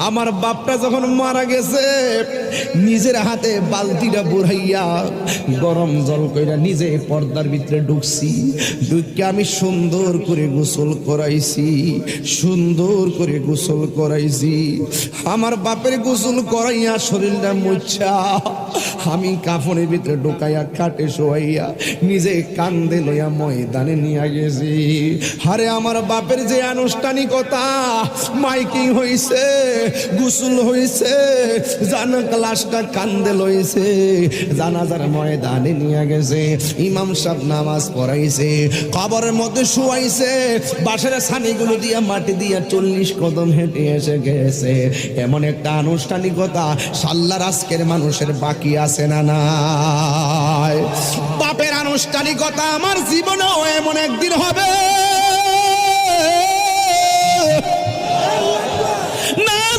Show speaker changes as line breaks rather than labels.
আমার বাপটা যখন মারা গেছে নিজের হাতে বালতিটা বুড়াইয়া গরম জল কইরা নিজে পর্দার ভিতরে ঢুকছি, ঢুকে আমি সুন্দর করে গোসল করাইছি, সুন্দর করে গোসল করাইছি। আমার বাপের গোসল করাইয়া শরীরটা মুচ্ছা আমি কাফনের ভিতরে ঢুকাইয়া খাটে শোয়াইয়া নিজে কান্দে লইয়া ময়দানে নিয়ে গেছি। আরে আমার বাপের যে আনুষ্ঠানিকতা, মাইকিং হইছে, গোসল হইছে, জানা ক্লাসটা কান্দে লইছে, জানাজার ময়দানে নিয়ে গেছে, ইমাম সাহেব নামাজ পড়াইছে, কবরের মধ্যে শুয়াইছে, বাসার ছানিগুলো দিয়া মাটি দিয়া 40 কদম হেঁটে এসে গেছে। এমন একটা আনুষ্ঠানিকতা সাল্লার আজকের মানুষের বাকি আছে না নাই? বাপের আনুষ্ঠানিকতা আমার জীবনেও এমন একদিন হবে।